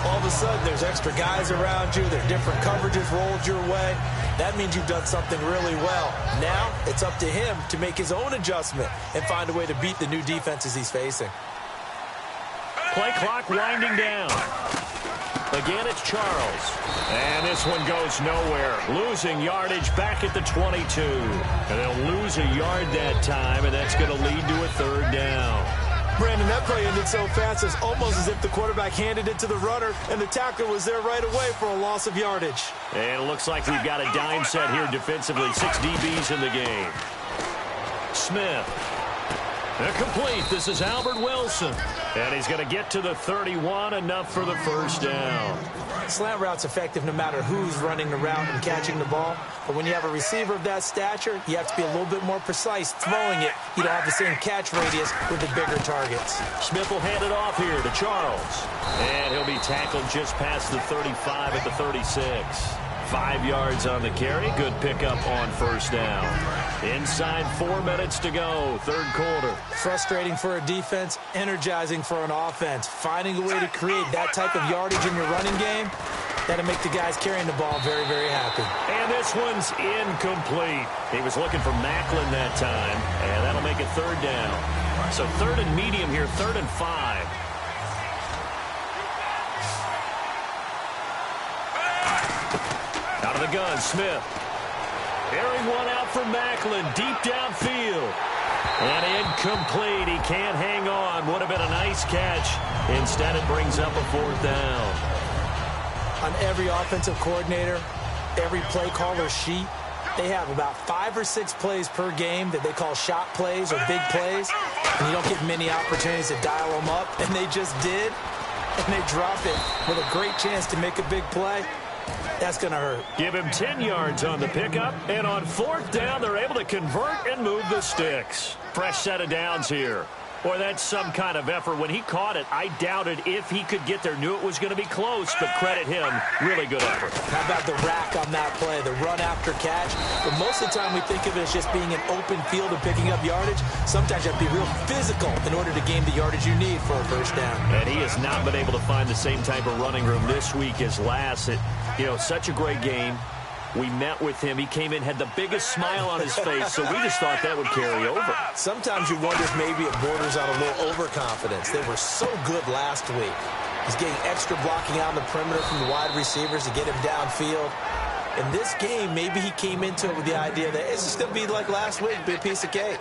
all of a sudden there's extra guys around you, there are different coverages rolled your way. That means you've done something really well. Now it's up to him to make his own adjustment and find a way to beat the new defenses he's facing. Play clock winding down. Again, it's Charles. And this one goes nowhere. Losing yardage back at the 22. And they'll lose a yard that time, and that's going to lead to a third down. Brandon, that play ended so fast, it's almost as if the quarterback handed it to the runner, and the tackler was there right away for a loss of yardage. And it looks like we've got a dime set here defensively. 6 DBs in the game. Smith. Complete. This is Albert Wilson. And he's going to get to the 31, enough for the first down. Slant route's effective no matter who's running the route and catching the ball. But when you have a receiver of that stature, you have to be a little bit more precise throwing it. You don't have the same catch radius with the bigger targets. Smith will hand it off here to Charles. And he'll be tackled just past the 35 at the 36. 5 yards on the carry. Good pickup on first down. Inside 4 minutes to go, third quarter. Frustrating for a defense, energizing for an offense. Finding a way to create that type of yardage in your running game, that'll make the guys carrying the ball very, very happy. And this one's incomplete. He was looking for Macklin that time, and that'll make it third down. So third and medium here, 3rd and 5. Out of the gun, Smith. Airing one out for Macklin, deep downfield. And incomplete. He can't hang on. Would have been a nice catch. Instead, it brings up a 4th down. On every offensive coordinator, every play caller sheet, they have about 5 or 6 plays per game that they call shot plays or big plays. And you don't get many opportunities to dial them up. And they just did. And they drop it with a great chance to make a big play. That's going to hurt. Give him 10 yards on the pickup. And on 4th down, they're able to convert and move the sticks. Fresh set of downs here. Boy, that's some kind of effort. When he caught it, I doubted if he could get there. Knew it was going to be close, but credit him. Really good effort. How about the rack on that play, the run after catch? But most of the time we think of it as just being an open field and picking up yardage. Sometimes you have to be real physical in order to gain the yardage you need for a first down. And he has not been able to find the same type of running room this week as last. Such a great game. We met with him. He came in, had the biggest smile on his face, so we just thought that would carry over. Sometimes you wonder if maybe it borders on a little overconfidence. They were so good last week. He's getting extra blocking out on the perimeter from the wide receivers to get him downfield. In this game, maybe he came into it with the idea that it's just going to be like last week, be a piece of cake.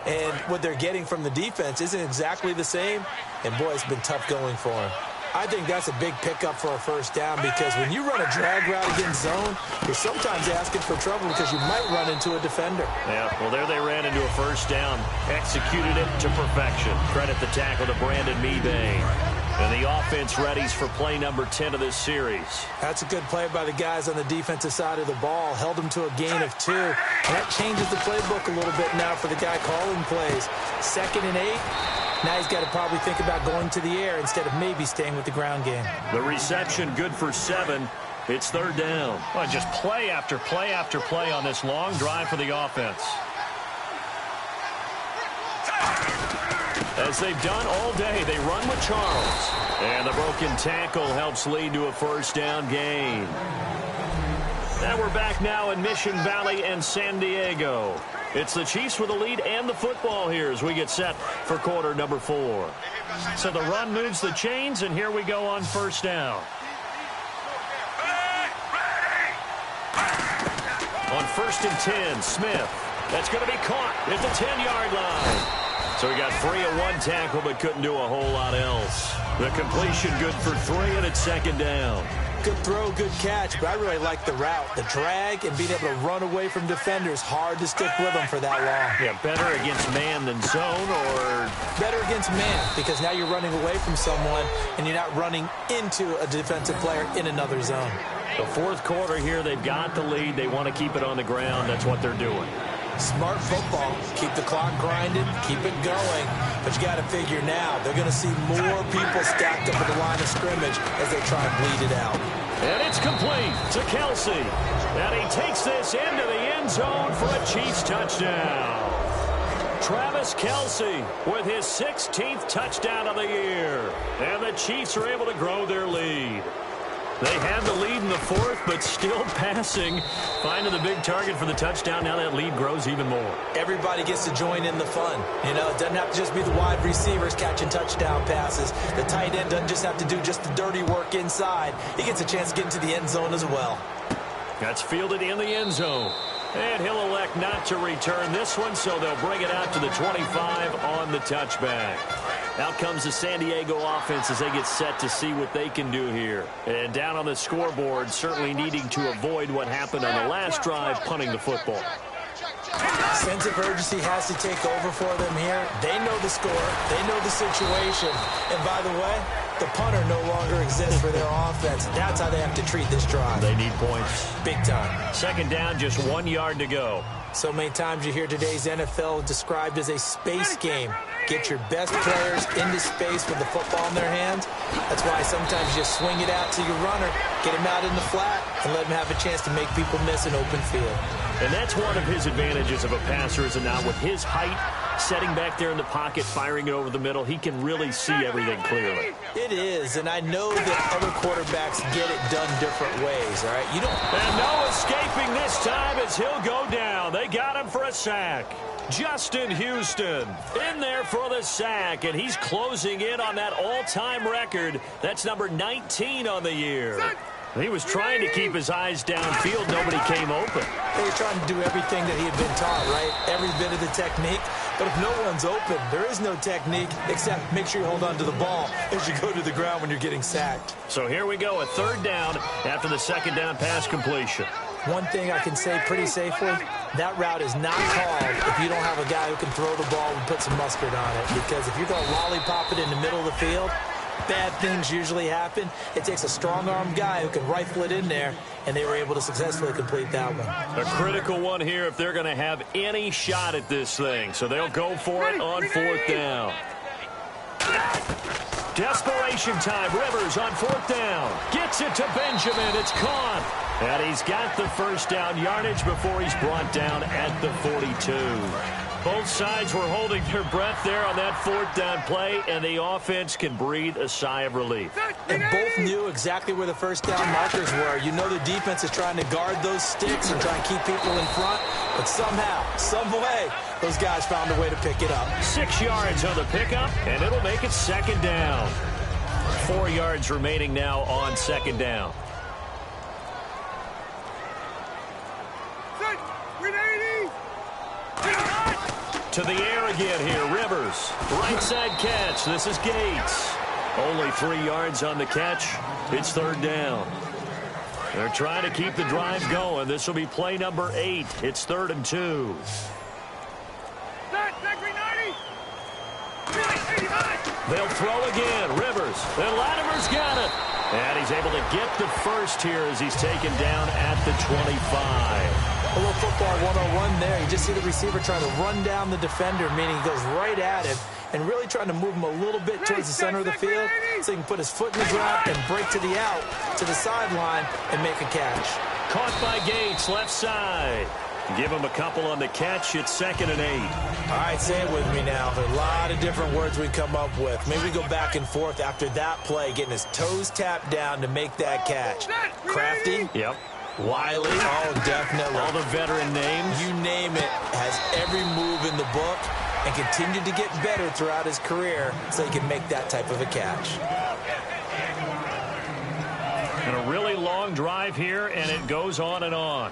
And what they're getting from the defense isn't exactly the same. And, boy, it's been tough going for him. I think that's a big pickup for a first down because when you run a drag route against zone, you're sometimes asking for trouble because you might run into a defender. Yeah, well, there they ran into a first down. Executed it to perfection. Credit the tackle to Brandon Mebane. And the offense readies for play number 10 of this series. That's a good play by the guys on the defensive side of the ball. Held them to a gain of 2. And that changes the playbook a little bit now for the guy calling plays. 2nd and 8. Now he's got to probably think about going to the air instead of maybe staying with the ground game. The reception good for 7. It's 3rd down. Well, just play after play after play on this long drive for the offense. As they've done all day, they run with Charles. And the broken tackle helps lead to a first down gain. And we're back now in Mission Valley and San Diego. It's the Chiefs with the lead and the football here as we get set for quarter number 4. So the run moves the chains, and here we go on first down. On 1st and 10, Smith. That's going to be caught at the 10-yard line. So he got free of one tackle but couldn't do a whole lot else. The completion good for 3, and it's 2nd down. Good throw, good catch, but I really like the route. The drag and being able to run away from defenders. Hard to stick with them for that long. Yeah, better against man than zone, or? Better against man, because now you're running away from someone and you're not running into a defensive player in another zone. The 4th quarter here, they've got the lead. They want to keep it on the ground. That's what they're doing. Smart football. Keep the clock grinding. Keep it going. But you got to figure now, they're going to see more people stacked up at the line of scrimmage as they try and bleed it out. And it's complete to Kelsey. And he takes this into the end zone for a Chiefs touchdown. Travis Kelsey with his 16th touchdown of the year. And the Chiefs are able to grow their lead. They have the lead in the 4th, but still passing. Finding the big target for the touchdown. Now that lead grows even more. Everybody gets to join in the fun. You know, it doesn't have to just be the wide receivers catching touchdown passes. The tight end doesn't just have to do just the dirty work inside. He gets a chance to get into the end zone as well. That's fielded in the end zone. And he'll elect not to return this one, so they'll bring it out to the 25 on the touchback. Out comes the San Diego offense as they get set to see what they can do here. And down on the scoreboard, certainly needing to avoid what happened on the last drive, punting the football. Sense of urgency has to take over for them here. They know the score. They know the situation. And by the way, the punter no longer exists for their offense. That's how they have to treat this drive. They need points. Big time. 2nd down, just 1 yard to go. So many times you hear today's NFL described as a space game. Get your best players into space with the football in their hands. That's why sometimes you just swing it out to your runner, get him out in the flat, and let him have a chance to make people miss an open field. And that's one of his advantages of a passer, is it not? With his height, setting back there in the pocket, firing it over the middle, he can really see everything clearly. It is, and I know that other quarterbacks get it done different ways, all right? And no escaping this time as he'll go down. They got him for a sack. Justin Houston in there for the sack, and he's closing in on that all-time record. That's number 19 on the year. He was trying to keep his eyes downfield. Nobody came open. He was trying to do everything that he had been taught, right? Every bit of the technique. But if no one's open, there is no technique except make sure you hold on to the ball as you go to the ground when you're getting sacked. So here we go, a third down after the second down pass completion. One thing I can say pretty safely, that route is not called if you don't have a guy who can throw the ball and put some mustard on it. Because if you're going to lollipop it in the middle of the field, bad things usually happen. It takes a strong-armed guy who can rifle it in there, and they were able to successfully complete that one. A critical one here if they're going to have any shot at this thing. So they'll go for it on fourth down. Desperation time. Rivers on fourth down. Gets it to Benjamin. It's caught. And he's got the first down yardage before he's brought down at the 42. Both sides were holding their breath there on that fourth down play, and the offense can breathe a sigh of relief. And both knew exactly where the first down markers were. You know the defense is trying to guard those sticks and try and keep people in front, but somehow, some way, those guys found a way to pick it up. 6 yards on the pickup, and it'll make it second down. 4 yards remaining now on second down. To the air again here, Rivers. Right side catch. This is Gates. Only 3 yards on the catch. It's third down. They're trying to keep the drive going. This will be play number 8. It's 3rd and 2. They'll throw again. Rivers. And Latimer's got it. And he's able to get the first here as he's taken down at the 25. A little football 101 there. You just see the receiver trying to run down the defender, meaning he goes right at him and really trying to move him a little bit towards the center of the field so he can put his foot in the ground and break to the out, to the sideline, and make a catch. Caught by Gates, left side. Give him a couple on the catch. It's 2nd and 8. All right, say it with me now. There are a lot of different words we come up with. Maybe we go back and forth after that play, getting his toes tapped down to make that catch. Crafty. Yep. Wiley. Oh, definitely. All the veteran names. You name it. Has every move in the book and continued to get better throughout his career so he can make that type of a catch. And a really long drive here, and it goes on and on.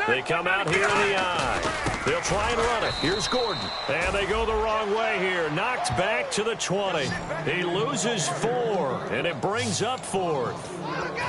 They come out here in the eye. They'll try and run it. Here's Gordon. And they go the wrong way here. Knocked back to the 20. He loses 4, and it brings up 4th.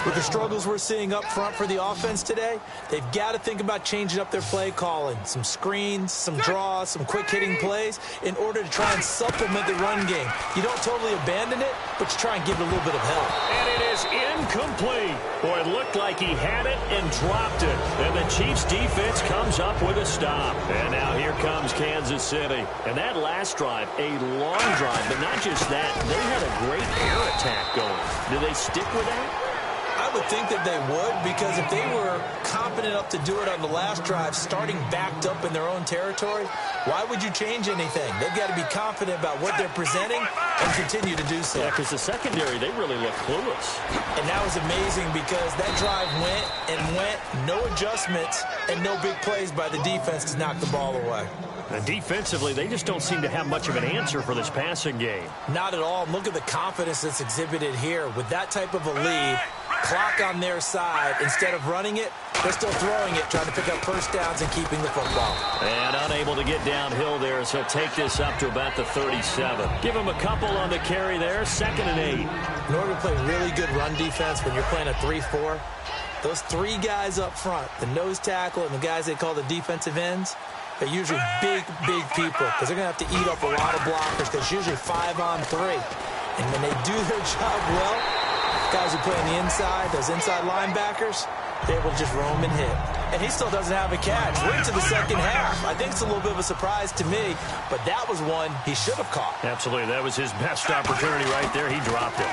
With the struggles we're seeing up front for the offense today, they've got to think about changing up their play calling. Some screens, some draws, some quick-hitting plays in order to try and supplement the run game. You don't totally abandon it, but you try and give it a little bit of help. And it is incomplete. Boy, it looked like he had it and dropped it. And the Chiefs defense comes up with a stop. And now here comes Kansas City. And that last drive, a long drive, but not just that. They had a great air attack going. Do they stick with that? I would think that they would, because if they were confident enough to do it on the last drive, starting backed up in their own territory, why would you change anything? They've got to be confident about what they're presenting and continue to do so. Yeah, because the secondary, they really look clueless. And that was amazing because that drive went and went, no adjustments, and no big plays by the defense to knock the ball away. And defensively, they just don't seem to have much of an answer for this passing game. Not at all. Look at the confidence that's exhibited here. With that type of a lead, clock on their side, instead of running it, they're still throwing it, trying to pick up first downs and keeping the football. And unable to get downhill there, as he'll take this up to about the 37. Give him a couple on the carry there, 2nd and 8. In order to play really good run defense when you're playing a 3-4, those 3 guys up front, the nose tackle and the guys they call the defensive ends, they're usually big, big people because they're going to have to eat up a lot of blockers because it's usually 5-on-3. And when they do their job well, guys who play on the inside, those inside linebackers, they're able to just roam and hit. And he still doesn't have a catch. We're into the second half. I think it's a little bit of a surprise to me, but that was one he should have caught. Absolutely. That was his best opportunity right there. He dropped it.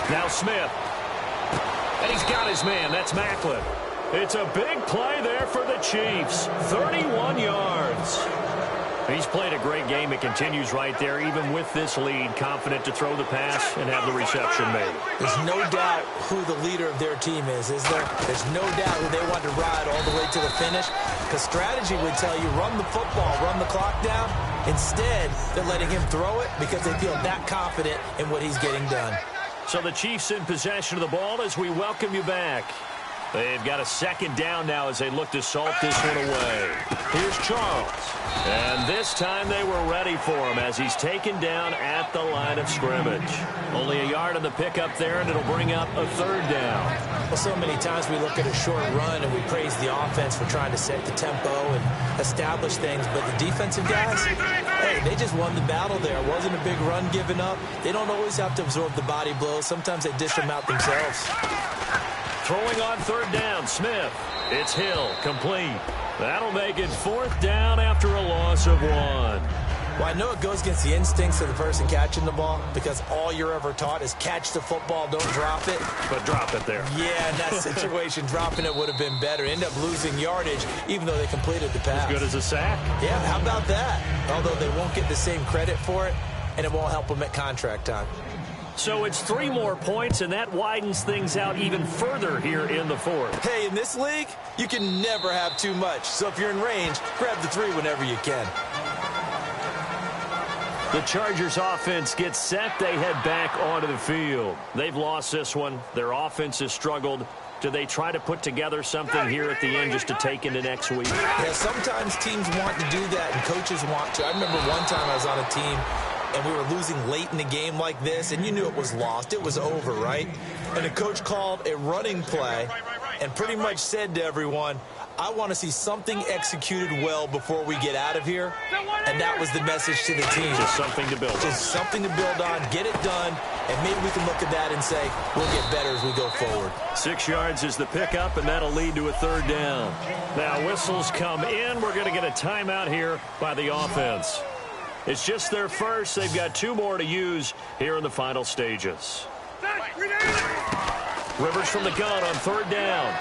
Now Smith. And he's got his man. That's Macklin. It's a big play there for the Chiefs. 31 yards. He's played a great game. It continues right there, even with this lead, confident to throw the pass and have the reception made. There's no doubt who the leader of their team is there? There's no doubt who they want to ride all the way to the finish. Because strategy would tell you, run the football, run the clock down. Instead, they're letting him throw it because they feel that confident in what he's getting done. So the Chiefs in possession of the ball as we welcome you back. They've got a second down now as they look to salt this one away. Here's Charles. And this time they were ready for him as he's taken down at the line of scrimmage. Only a yard on the pickup there, and it'll bring up a third down. Well, so many times we look at a short run and we praise the offense for trying to set the tempo and establish things. But the defensive guys, hey, they just won the battle there. It wasn't a big run given up. They don't always have to absorb the body blows. Sometimes they dish them out themselves. Throwing on third down, Smith. It's Hill, complete. That'll make it fourth down after a loss of 1. Well, I know it goes against the instincts of the person catching the ball because all you're ever taught is catch the football, don't drop it. But drop it there. Yeah, in that situation, dropping it would have been better. End up losing yardage even though they completed the pass. As good as a sack. Yeah, how about that? Although they won't get the same credit for it, and it won't help them at contract time. So it's 3 more points, and that widens things out even further here in the fourth. Hey, in this league, you can never have too much. So if you're in range, grab the 3 whenever you can. The Chargers offense gets set. They head back onto the field. They've lost this one. Their offense has struggled. Do they try to put together something here at the end just to take into next week? Yeah, sometimes teams want to do that, and coaches want to. I remember one time I was on a team, and we were losing late in the game like this, and you knew it was lost. It was over, right? And the coach called a running play and pretty much said to everyone, I want to see something executed well before we get out of here. And that was the message to the team. Just something to build on. Just something to build on, get it done, and maybe we can look at that and say, we'll get better as we go forward. 6 yards is the pickup, and that'll lead to a third down. Now whistles come in. We're going to get a timeout here by the offense. It's just their first. They've got 2 more to use here in the final stages. Rivers from the gun on third down.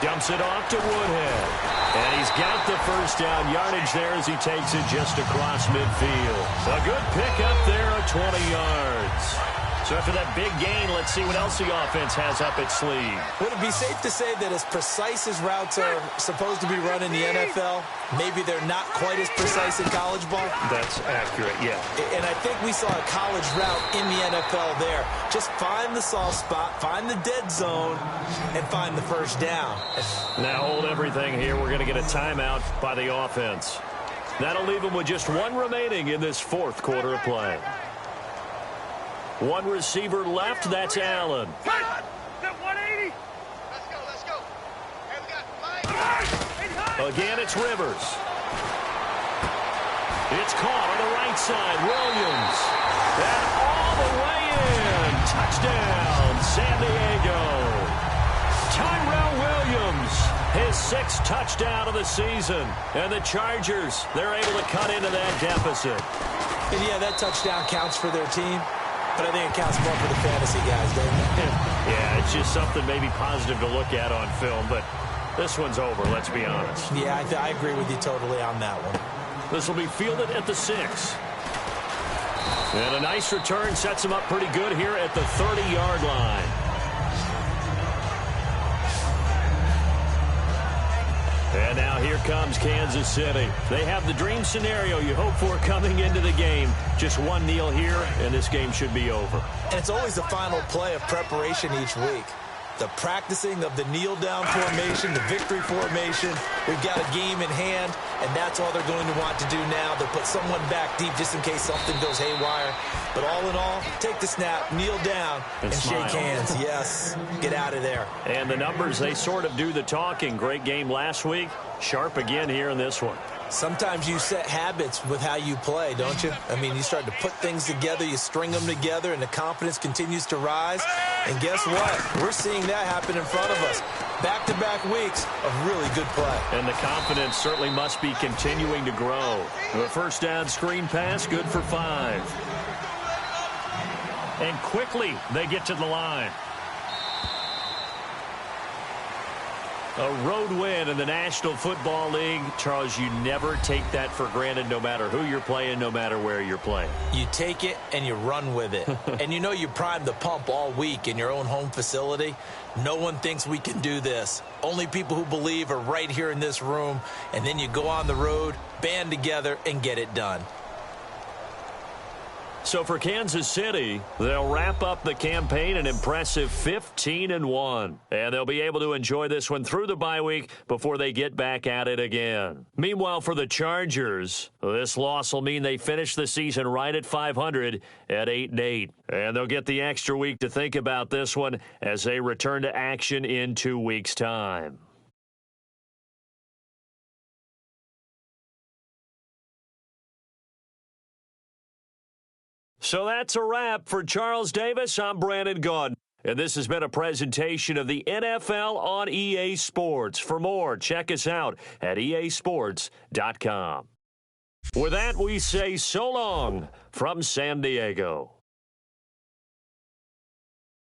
Dumps it off to Woodhead. And he's got the first down yardage there as he takes it just across midfield. A good pickup there of 20 yards. So after that big gain, let's see what else the offense has up its sleeve. Would it be safe to say that as precise as routes are supposed to be run in the NFL, maybe they're not quite as precise in college ball? That's accurate, yeah. And I think we saw a college route in the NFL there. Just find the soft spot, find the dead zone, and find the first down. Now hold everything here. We're going to get a timeout by the offense. That'll leave them with just 1 remaining in this fourth quarter of play. 1 receiver left. That's Allen. 180. Let's go. Hey, we got 5. Again, it's Rivers. It's caught on the right side. Williams. And all the way in. Touchdown, San Diego. Tyrell Williams, his 6th touchdown of the season. And the Chargers, they're able to cut into that deficit. And yeah, that touchdown counts for their team. But I think it counts more for the fantasy guys, doesn't it? Yeah, it's just something maybe positive to look at on film, but this one's over, let's be honest. Yeah, I agree with you totally on that one. This will be fielded at the 6. And a nice return sets him up pretty good here at the 30-yard line. And now here comes Kansas City. They have the dream scenario you hope for coming into the game. Just 1 kneel here, and this game should be over. And it's always the final play of preparation each week. The practicing of the kneel-down formation, the victory formation. We've got a game in hand, and that's all they're going to want to do now. They'll put someone back deep just in case something goes haywire. But all in all, take the snap, kneel down, and shake hands. Yes, get out of there. And the numbers, they sort of do the talking. Great game last week. Sharp again here in this one. Sometimes you set habits with how you play, don't you? I mean, you start to put things together, you string them together, and the confidence continues to rise. And guess what? We're seeing that happen in front of us. Back-to-back weeks of really good play. And the confidence certainly must be continuing to grow. The first down screen pass, good for 5. And quickly, they get to the line. A road win in the National Football League. Charles, you never take that for granted no matter who you're playing, no matter where you're playing. You take it and you run with it. And you know you primed the pump all week in your own home facility. No one thinks we can do this. Only people who believe are right here in this room. And then you go on the road, band together, and get it done. So for Kansas City, they'll wrap up the campaign an impressive 15-1. And they'll be able to enjoy this one through the bye week before they get back at it again. Meanwhile, for the Chargers, this loss will mean they finish the season right at 500 at 8-8. And they'll get the extra week to think about this one as they return to action in 2 weeks' time. So that's a wrap. For Charles Davis, I'm Brandon Gaudin. And this has been a presentation of the NFL on EA Sports. For more, check us out at easports.com. With that, we say so long from San Diego.